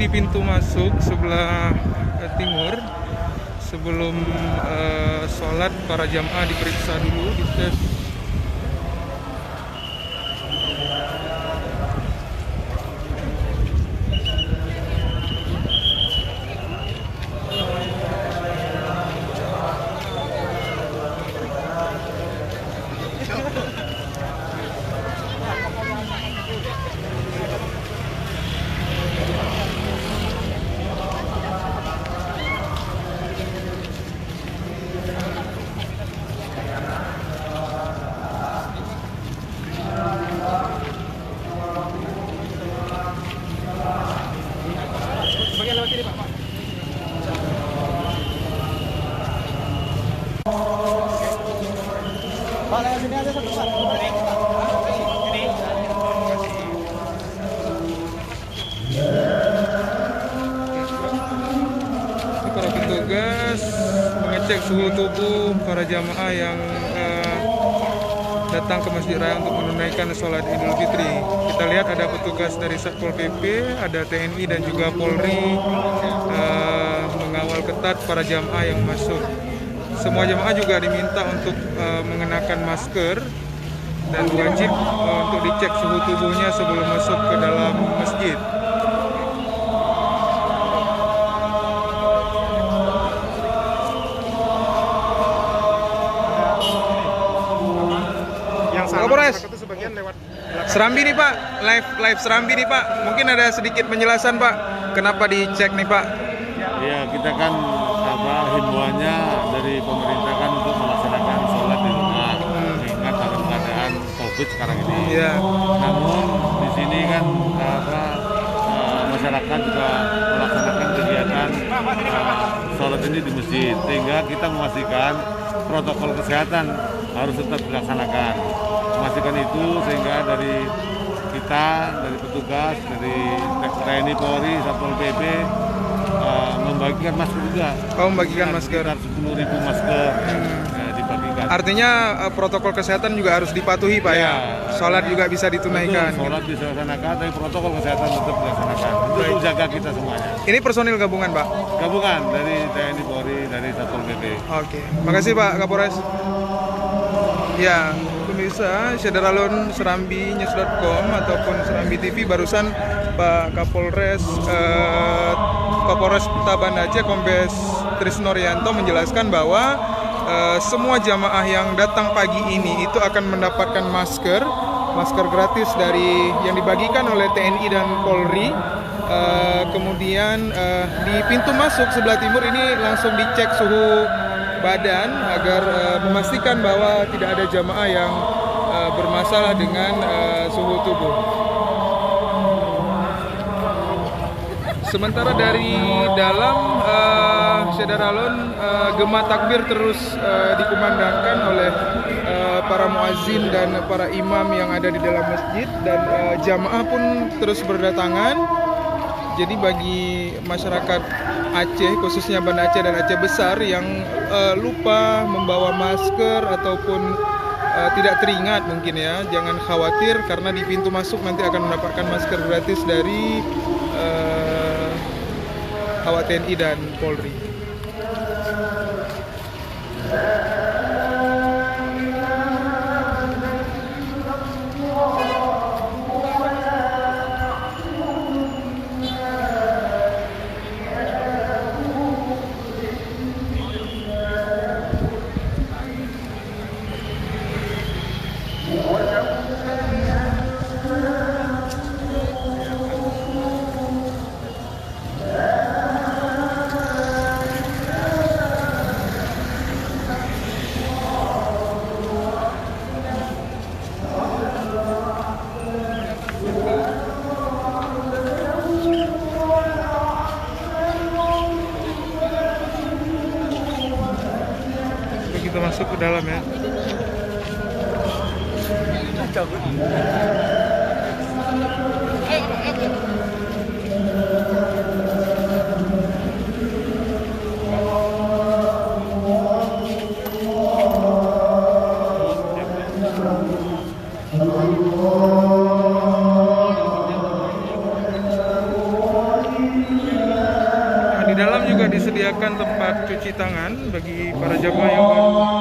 di pintu masuk sebelah timur. Sebelum sholat, para jamaah diperiksa dulu, dites. Para petugas mengecek suhu tubuh para jamaah yang datang ke Masjid Raya untuk menunaikan sholat Idul Fitri. Kita lihat ada petugas dari Satpol PP, ada TNI dan juga Polri mengawal ketat para jamaah yang masuk. Semua jamaah juga diminta untuk mengenakan masker dan wajib untuk dicek suhu tubuhnya sebelum masuk ke dalam masjid. Kapolres, Serambi nih Pak, live Serambi nih Pak. Mungkin ada sedikit penjelasan Pak, kenapa dicek nih Pak? Ya, kita kan himbauannya dari pemerintah kan untuk melaksanakan sholat di rumah, mengingat dalam keadaan COVID sekarang ini. Ya. Namun di sini kan masyarakat juga melaksanakan kegiatan sholat ini di masjid, sehingga kita memastikan protokol kesehatan harus tetap dilaksanakan. Memastikan itu sehingga dari kita, dari petugas, dari TNI, Polri, Satpol PP membagikan masker juga. Membagikan masker. Sekitar 10.000 masker dibagikan. Artinya protokol kesehatan juga harus dipatuhi Pak ya. Sholat juga bisa ditunaikan. Betul, sholat bisa dilaksanakan, tapi protokol kesehatan tetap dilaksanakan. Untuk jaga kita semuanya. Ini personil gabungan Pak? Gabungan dari TNI, Polri, dari Satpol PP. Oke, makasih Pak Kapolres. Ya, pemirsa Syederalun Serambi News.com ataupun Serambi TV, barusan Pak Kapolres Kota Banda Aceh Kombes Trisno Rianto menjelaskan bahwa semua jamaah yang datang pagi ini itu akan mendapatkan masker gratis dari yang dibagikan oleh TNI dan Polri. Kemudian di pintu masuk sebelah timur ini langsung dicek suhu badan agar memastikan bahwa tidak ada jamaah yang bermasalah dengan suhu tubuh. Sementara dari dalam Syederalun gema takbir terus dikumandangkan oleh para muazin dan para imam yang ada di dalam masjid, dan jamaah pun terus berdatangan. Jadi bagi masyarakat Aceh, khususnya Banda Aceh dan Aceh Besar yang lupa membawa masker ataupun tidak teringat mungkin ya, jangan khawatir karena di pintu masuk nanti akan mendapatkan masker gratis dari awak TNI dan Polri. Kita masuk ke dalam ya. disediakan tempat cuci tangan bagi para jamaah yang datang.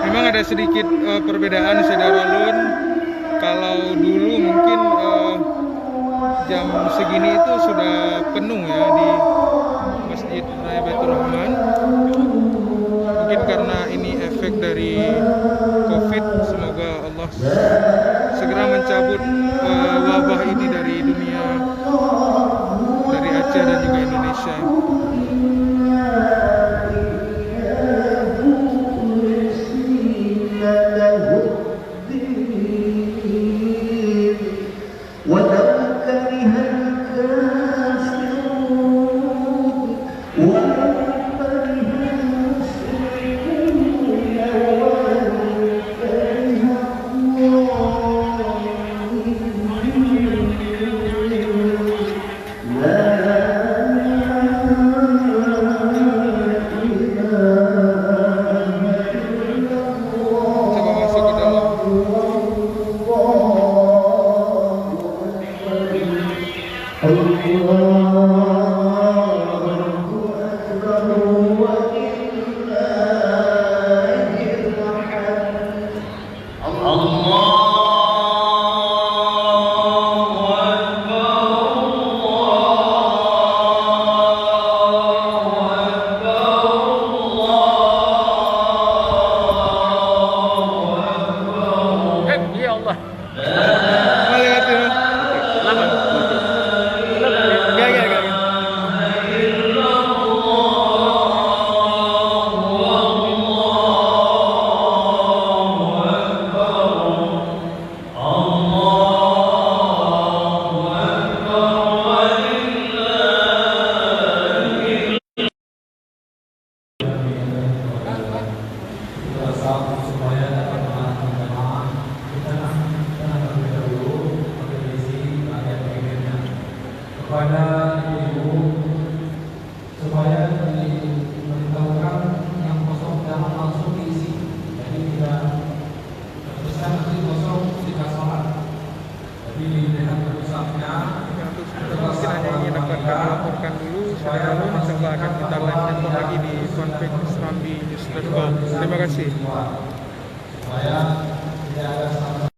Memang ada sedikit perbedaan saudara Lun. Kalau dulu mungkin jam segini itu sudah penuh ya di Masjid Raya Baitur Rahman. Mungkin karena ini efek dari COVID. Semoga Allah segera mencabut wabah ini dari dunia, dari Aceh dan juga Indonesia. Kepada ibu supaya diberitahukan yang kosong jangan langsung diisi, jadi tidak teruskan nanti kosong ketika sholat. Jadi dilihat terusapnya. Mungkin hanya ingin dapat kami laporkan dulu. Saudara Lun, insyaallah akan kita lanjutkan lagi di konflik Islambi News.com. Terima kasih. Supaya